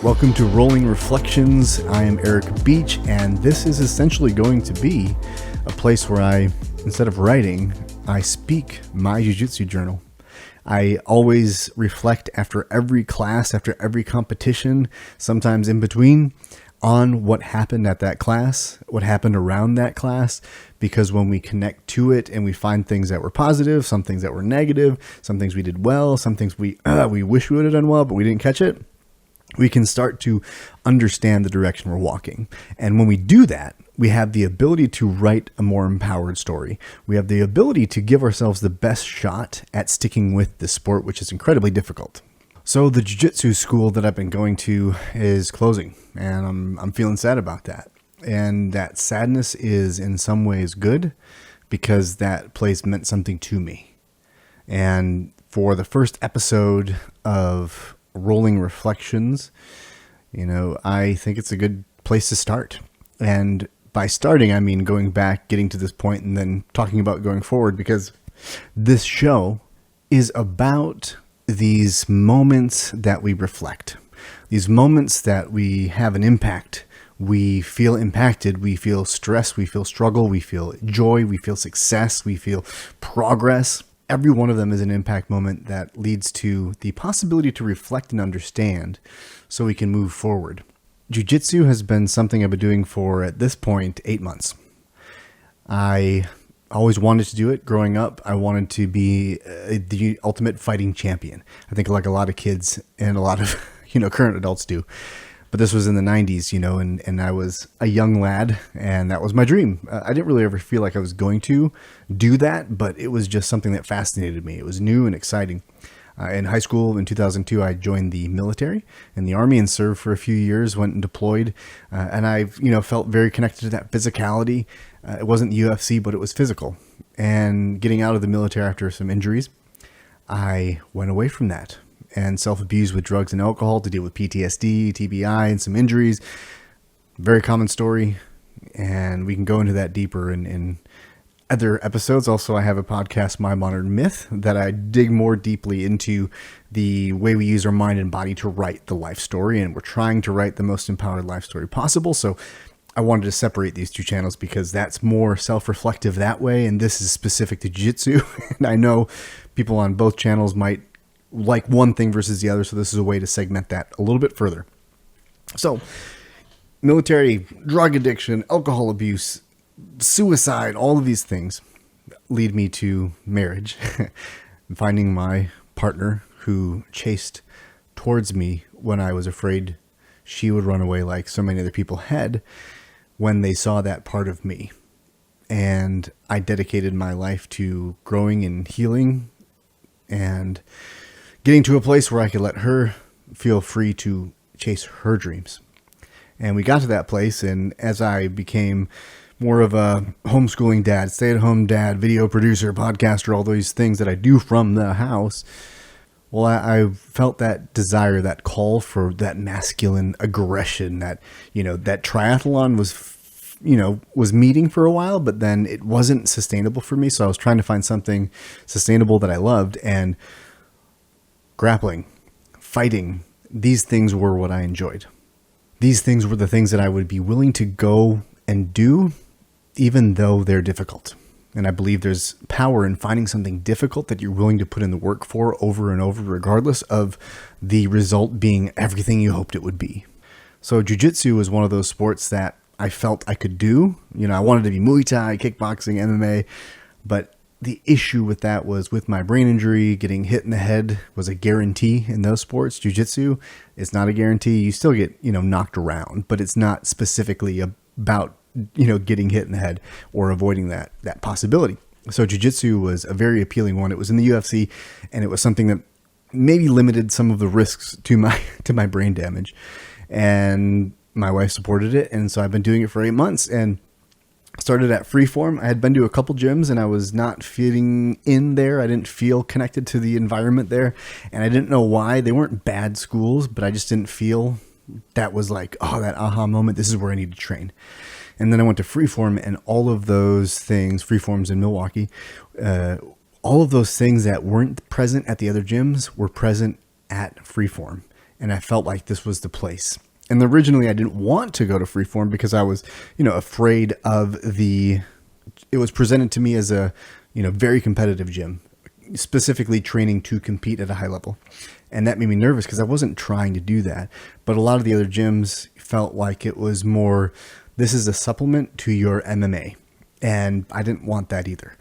Welcome to Rolling Reflections. I am Eric Beach, and this is essentially going to be a place where I, instead of writing, I speak my Jiu-Jitsu journal. I always reflect after every class, after every competition, sometimes in between, on what happened at that class, what happened around that class, because when we connect to it and we find things that were positive, some things that were negative, some things we did well, some things we wish we would have done well, but we didn't catch it, we can start to understand the direction we're walking. And when we do that, we have the ability to write a more empowered story. We have the ability to give ourselves the best shot at sticking with the sport, which is incredibly difficult. So the Jiu-Jitsu school that I've been going to is closing, and I'm feeling sad about that. And that sadness is in some ways good, because that place meant something to me. And for the first episode of Rolling Reflections, I think it's a good place to start. And by starting, I mean going back, getting to this point, and then talking about going forward, because this show is about these moments that we reflect, these moments that we have an impact. We feel impacted, we feel stress, we feel struggle, we feel joy, we feel success, we feel progress. Every one of them is an impact moment that leads to the possibility to reflect and understand so we can move forward. Jiu-Jitsu has been something I've been doing for, at this point, 8 months. I always wanted to do it. Growing up, I wanted to be the ultimate fighting champion. I think like a lot of kids and a lot of current adults do. But this was in the 90s, and I was a young lad, and that was my dream. I didn't really ever feel like I was going to do that, but it was just something that fascinated me. It was new and exciting. In high school in 2002, I joined the military and the Army and served for a few years, went and deployed. And I, felt very connected to that physicality. It wasn't the UFC, but it was physical. And getting out of the military after some injuries, I went away from that and self-abused with drugs and alcohol to deal with PTSD, TBI, and some injuries. Very common story, and we can go into that deeper in other episodes. Also, I have a podcast, My Modern Myth, that I dig more deeply into the way we use our mind and body to write the life story, and we're trying to write the most empowered life story possible. So I wanted to separate these two channels because that's more self-reflective that way, and this is specific to Jiu-Jitsu. And I know people on both channels might like one thing versus the other, so this is a way to segment that a little bit further. So, military, drug addiction, alcohol abuse, suicide, all of these things lead me to marriage. Finding my partner who chased towards me when I was afraid she would run away like so many other people had when they saw that part of me. And I dedicated my life to growing and healing and getting to a place where I could let her feel free to chase her dreams. And we got to that place, and as I became more of a homeschooling dad, stay-at-home dad, video producer, podcaster, all those things that I do from the house, well, I felt that desire, that call for that masculine aggression, that, that triathlon was meeting for a while, but then it wasn't sustainable for me. So I was trying to find something sustainable that I loved, and grappling, fighting, these things were what I enjoyed. These things were the things that I would be willing to go and do, even though they're difficult. And I believe there's power in finding something difficult that you're willing to put in the work for over and over, regardless of the result being everything you hoped it would be. So Jiu-Jitsu was one of those sports that I felt I could do. I wanted to be Muay Thai, kickboxing, MMA, but the issue with that was with my brain injury, getting hit in the head was a guarantee in those sports. Jiu-Jitsu is not a guarantee. You still get, knocked around, but it's not specifically about, getting hit in the head or avoiding that possibility. So Jiu-Jitsu was a very appealing one. It was in the UFC, and it was something that maybe limited some of the risks to my brain damage. And my wife supported it, and so I've been doing it for 8 months, and started at Freeform. I had been to a couple gyms and I was not fitting in there. I didn't feel connected to the environment there, and I didn't know why. They weren't bad schools, but I just didn't feel that was like, that aha moment. This is where I need to train. And then I went to Freeform, and all of those things, Freeform's in Milwaukee, all of those things that weren't present at the other gyms were present at Freeform. and I felt like this was the place. And originally I didn't want to go to Freeform because I was, afraid of it was presented to me as a, very competitive gym, specifically training to compete at a high level. And that made me nervous because I wasn't trying to do that. But a lot of the other gyms felt like it was more, this is a supplement to your MMA. And I didn't want that either.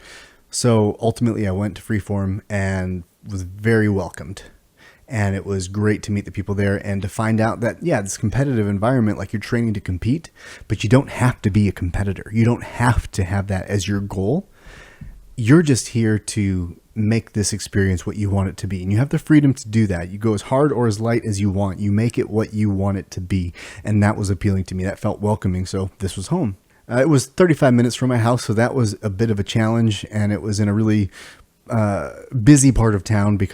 So ultimately I went to Freeform and was very welcomed. And it was great to meet the people there and to find out that, this competitive environment, like you're training to compete, but you don't have to be a competitor. You don't have to have that as your goal. You're just here to make this experience what you want it to be. And you have the freedom to do that. You go as hard or as light as you want. You make it what you want it to be. And that was appealing to me. That felt welcoming. So this was home. It was 35 minutes from my house. So that was a bit of a challenge. And it was in a really busy part of town by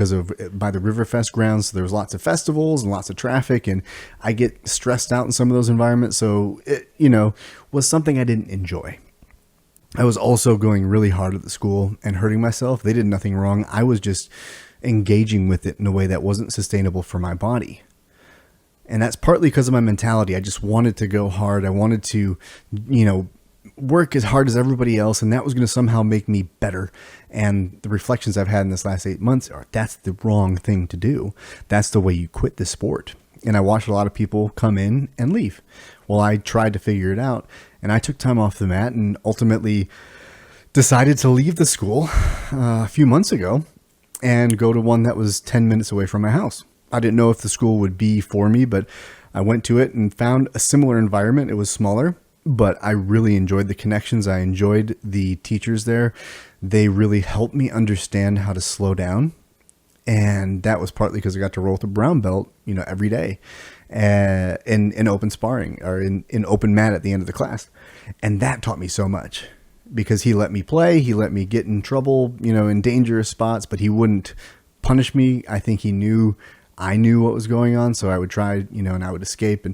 the Riverfest grounds. So there was lots of festivals and lots of traffic, and I get stressed out in some of those environments. So it, was something I didn't enjoy. I was also going really hard at the school and hurting myself. They did nothing wrong. I was just engaging with it in a way that wasn't sustainable for my body. And that's partly because of my mentality. I just wanted to go hard. I wanted to, work as hard as everybody else, and that was going to somehow make me better. And the reflections I've had in this last 8 months are that's the wrong thing to do. That's the way you quit the sport. And I watched a lot of people come in and leave. Well, I tried to figure it out, and I took time off the mat and ultimately decided to leave the school a few months ago and go to one that was 10 minutes away from my house. I didn't know if the school would be for me, but I went to it and found a similar environment. It was smaller, but I really enjoyed the connections. I enjoyed the teachers there. They really helped me understand how to slow down. And that was partly because I got to roll with a brown belt, every day in open sparring or in open mat at the end of the class. And that taught me so much because he let me play. He let me get in trouble, in dangerous spots, but he wouldn't punish me. I think he knew I knew what was going on. So I would try, and I would escape.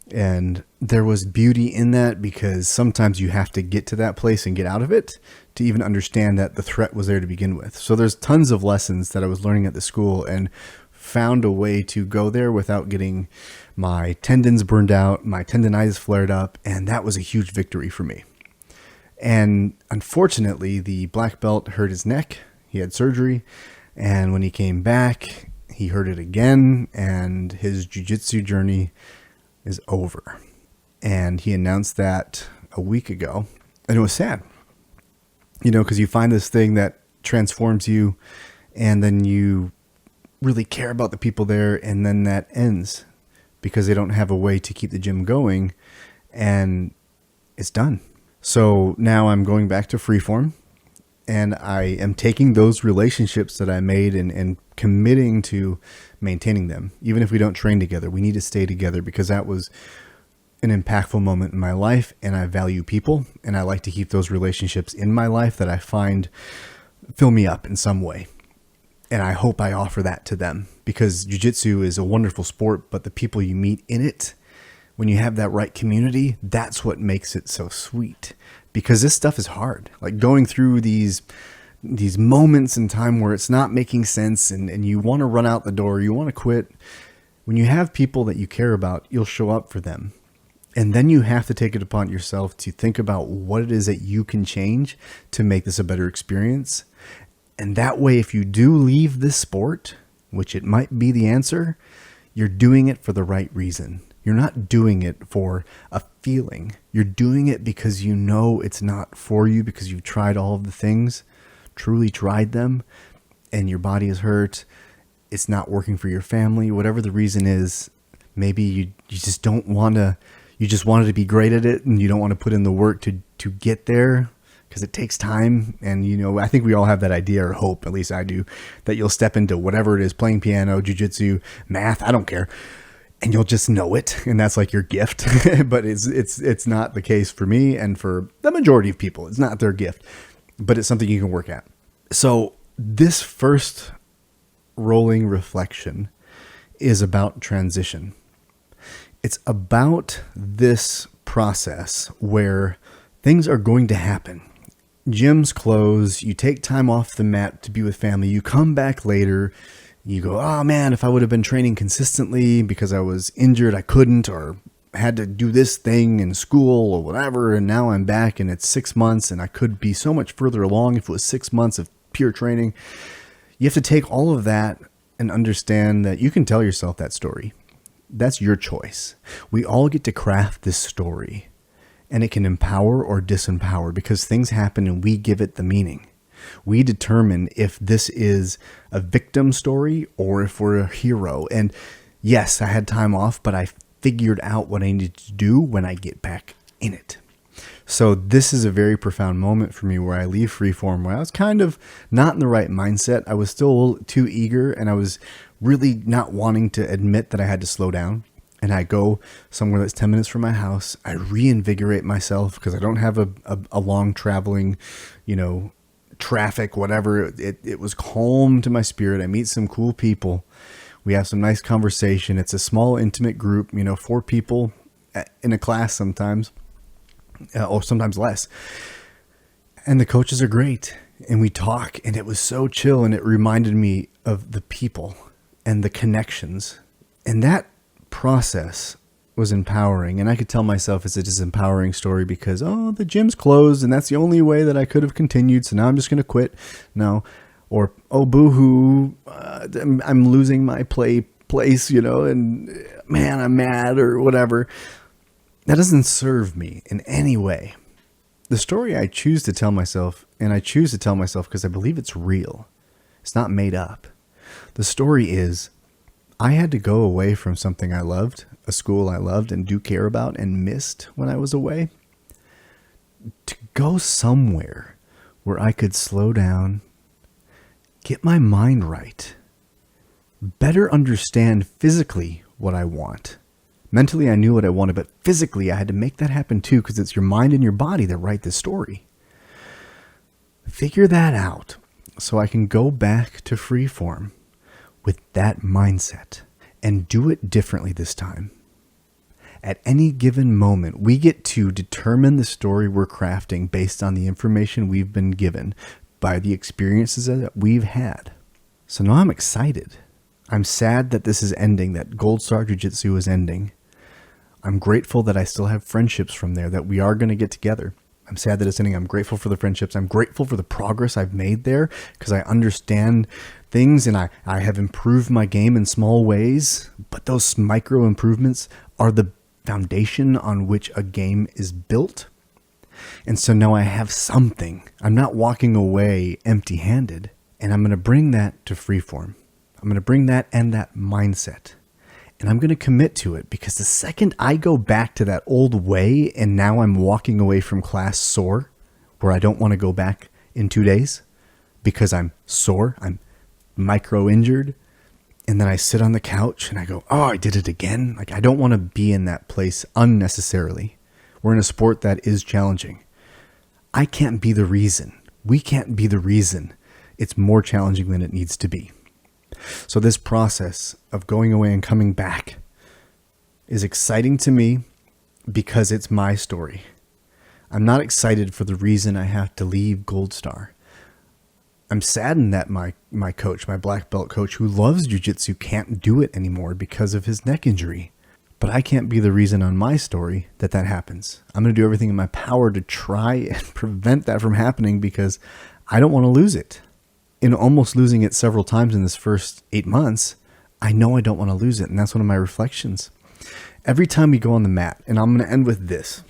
And there was beauty in that because sometimes you have to get to that place and get out of it to even understand that the threat was there to begin with. So there's tons of lessons that I was learning at the school and found a way to go there without getting my tendons burned out, my tendonitis flared up. And that was a huge victory for me. And unfortunately, the black belt hurt his neck. He had surgery. And when he came back, he hurt it again. And his jiu-jitsu journey is over. And he announced that a week ago, and it was sad, because you find this thing that transforms you, and then you really care about the people there, and then that ends because they don't have a way to keep the gym going, and it's done. So now I'm going back to Freeform, and I am taking those relationships that I made and committing to maintaining them. Even if we don't train together, we need to stay together because that was an impactful moment in my life, and I value people, and I like to keep those relationships in my life that I find fill me up in some way. And I hope I offer that to them because jiu-jitsu is a wonderful sport, but the people you meet in it, when you have that right community, that's what makes it so sweet because this stuff is hard. Like going through these moments in time where it's not making sense and you want to run out the door, you want to quit. When you have people that you care about, you'll show up for them. And then you have to take it upon yourself to think about what it is that you can change to make this a better experience. And that way, if you do leave this sport, which it might be the answer, you're doing it for the right reason. You're not doing it for a feeling. You're doing it because you know it's not for you, because you've tried all of the things, truly tried them, and your body is hurt. It's not working for your family. Whatever the reason is, maybe you just don't want to. You just wanted to be great at it and you don't want to put in the work to get there because it takes time. And, I think we all have that idea or hope, at least I do, that you'll step into whatever it is, playing piano, jiu-jitsu, math, I don't care. And you'll just know it. And that's like your gift. But it's not the case for me and for the majority of people. It's not their gift, but it's something you can work at. So this first rolling reflection is about transition. It's about this process where things are going to happen. Gyms close, you take time off the mat to be with family, you come back later, You go, oh man, if I would have been training consistently because I was injured, I couldn't, or had to do this thing in school or whatever, and now I'm back and it's 6 months and I could be so much further along if it was 6 months of pure training. You have to take all of that and understand that you can tell yourself that story. That's your choice. We all get to craft this story, and it can empower or disempower because things happen and we give it the meaning. We determine if this is a victim story or if we're a hero. And yes, I had time off, but I figured out what I needed to do when I get back in it. So this is a very profound moment for me where I leave Freeform, where I was kind of not in the right mindset. I was still a little too eager, and I was really not wanting to admit that I had to slow down. And I go somewhere that's 10 minutes from my house. I reinvigorate myself because I don't have a long traveling, traffic, whatever. It was calm to my spirit. I meet some cool people. We have some nice conversation. It's a small, intimate group, 4 people in a class sometimes, or sometimes less. And the coaches are great. And we talk, and it was so chill. And it reminded me of the people and the connections. And that process was empowering. And I could tell myself it's a disempowering story because, the gym's closed and that's the only way that I could have continued. So now I'm just going to quit. No. Or, boo-hoo, I'm losing my place, and man, I'm mad or whatever. That doesn't serve me in any way. The story I choose to tell myself, and I choose to tell myself because I believe it's real. It's not made up. The story is, I had to go away from something I loved, a school I loved and do care about and missed when I was away, to go somewhere where I could slow down, get my mind right, better understand physically what I want. Mentally, I knew what I wanted, but physically, I had to make that happen too because it's your mind and your body that write this story. Figure that out so I can go back to Freeform with that mindset and do it differently this time. At any given moment, we get to determine the story we're crafting based on the information we've been given by the experiences that we've had. So now I'm excited. I'm sad that this is ending, that Gold Star Jiu-Jitsu is ending. I'm grateful that I still have friendships from there, that we are going to get together. I'm sad that it's ending. I'm grateful for the friendships. I'm grateful for the progress I've made there because I understand things and I have improved my game in small ways. But those micro improvements are the foundation on which a game is built. And so now I have something. I'm not walking away empty-handed. And I'm going to bring that to Freeform. I'm going to bring that and that mindset. And I'm going to commit to it because the second I go back to that old way and now I'm walking away from class sore, where I don't want to go back in 2 days because I'm sore, I'm micro-injured, and then I sit on the couch and I go, I did it again. Like, I don't want to be in that place unnecessarily. We're in a sport that is challenging. I can't be the reason. We can't be the reason it's more challenging than it needs to be. So this process of going away and coming back is exciting to me because it's my story. I'm not excited for the reason I have to leave Gold Star. I'm saddened that my coach, my black belt coach who loves jiu-jitsu, can't do it anymore because of his neck injury. But I can't be the reason on my story that happens. I'm going to do everything in my power to try and prevent that from happening because I don't want to lose it. In almost losing it several times in this first 8 months, I know I don't want to lose it. And that's one of my reflections. Every time we go on the mat, and I'm going to end with this,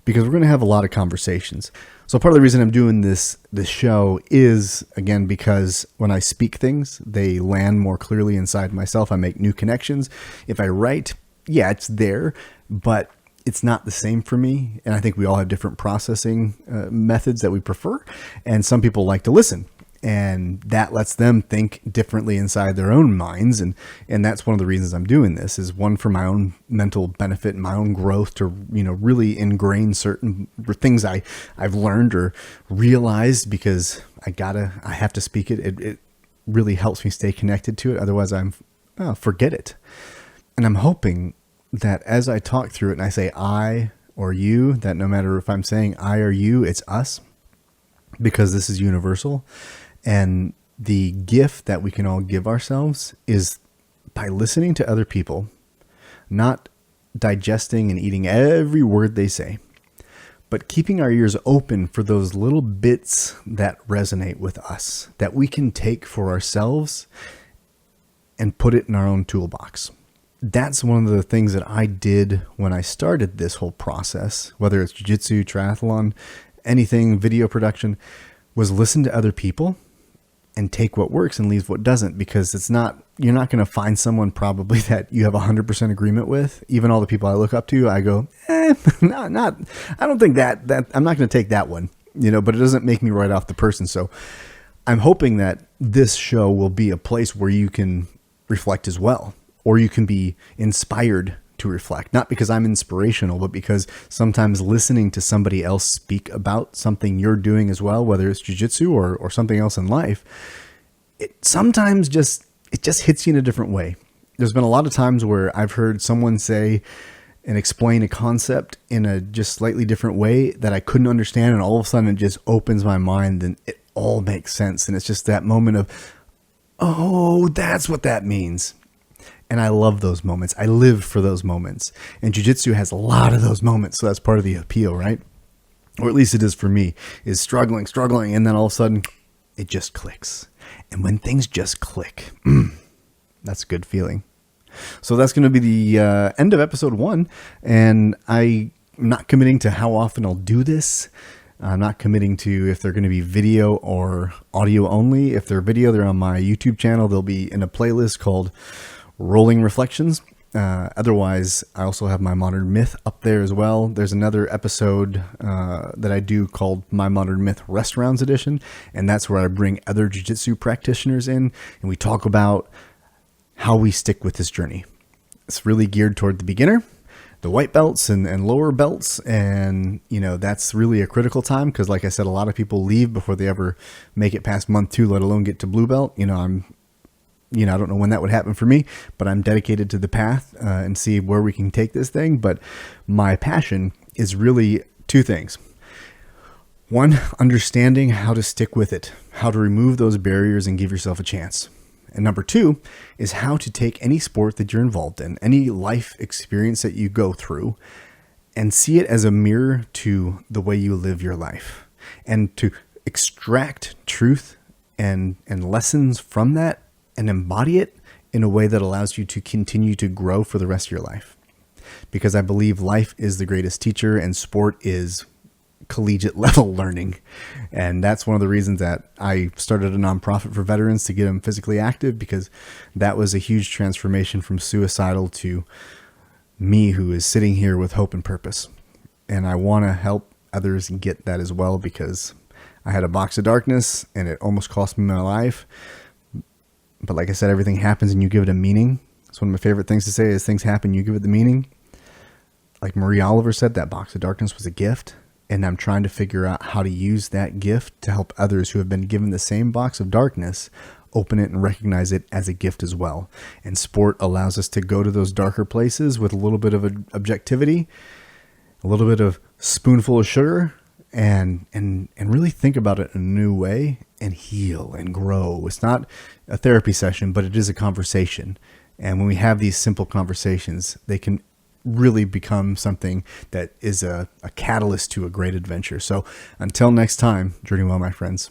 because we're going to have a lot of conversations. So part of the reason I'm doing this show is, again, because when I speak things, they land more clearly inside myself. I make new connections. If I write, yeah, it's there, but it's not the same for me. And I think we all have different processing methods that we prefer. And some people like to listen. And that lets them think differently inside their own minds. And that's one of the reasons I'm doing this, is one, for my own mental benefit and my own growth, to, really ingrain certain things I've learned or realized, because I have to speak it. It really helps me stay connected to it. Otherwise forget it. And I'm hoping that as I talk through it and I say I or you, that no matter if I'm saying I or you, it's us, because this is universal. And the gift that we can all give ourselves is by listening to other people, not digesting and eating every word they say, but keeping our ears open for those little bits that resonate with us, that we can take for ourselves and put it in our own toolbox. That's one of the things that I did when I started this whole process, whether it's jiu-jitsu, triathlon, anything, video production, was listen to other people and take what works and leave what doesn't, because you're not going to find someone probably that you have 100% agreement with. Even all the people I look up to, I go, I don't think that I'm not going to take that one, but it doesn't make me write off the person. So I'm hoping that this show will be a place where you can reflect as well, or you can be inspired to reflect, not because I'm inspirational, but because sometimes listening to somebody else speak about something you're doing as well, whether it's jiu-jitsu or something else in life, it just hits you in a different way. There's been a lot of times where I've heard someone say and explain a concept in a just slightly different way that I couldn't understand, and all of a sudden it just opens my mind and it all makes sense. And it's just that moment of, oh, that's what that means. And I love those moments. I live for those moments. And jiu-jitsu has a lot of those moments. So that's part of the appeal, right? Or at least it is for me, is struggling. And then all of a sudden it just clicks. And when things just click, that's a good feeling. So that's going to be the end of episode 1. And I'm not committing to how often I'll do this. I'm not committing to if they're going to be video or audio only. If they're video, they're on my YouTube channel. They'll be in a playlist called Rolling Reflections. Otherwise, I also have my Modern Myth up there as well. There's another episode that I do called My Modern Myth Rest Rounds Edition, and that's where I bring other jiu-jitsu practitioners in, and we talk about how we stick with this journey. It's really geared toward the beginner, the white belts and lower belts, and that's really a critical time because, like I said, a lot of people leave before they ever make it past month 2, let alone get to blue belt. I don't know when that would happen for me, but I'm dedicated to the path and see where we can take this thing. But my passion is really 2 things. 1, understanding how to stick with it, how to remove those barriers and give yourself a chance. And number 2 is how to take any sport that you're involved in, any life experience that you go through, and see it as a mirror to the way you live your life, and to extract truth and lessons from that and embody it in a way that allows you to continue to grow for the rest of your life. Because I believe life is the greatest teacher and sport is collegiate level learning. And that's one of the reasons that I started a nonprofit for veterans to get them physically active, because that was a huge transformation from suicidal to me, who is sitting here with hope and purpose. And I want to help others get that as well, because I had a box of darkness and it almost cost me my life. But like I said, everything happens and you give it a meaning. It's one of my favorite things to say is things happen, you give it the meaning. Like Marie Oliver said, that box of darkness was a gift. And I'm trying to figure out how to use that gift to help others who have been given the same box of darkness open it and recognize it as a gift as well. And sport allows us to go to those darker places with a little bit of objectivity, a little bit of spoonful of sugar, and really think about it in a new way and heal and grow. It's not a therapy session, but it is a conversation. And when we have these simple conversations, they can really become something that is a catalyst to a great adventure. So until next time, journey well, my friends.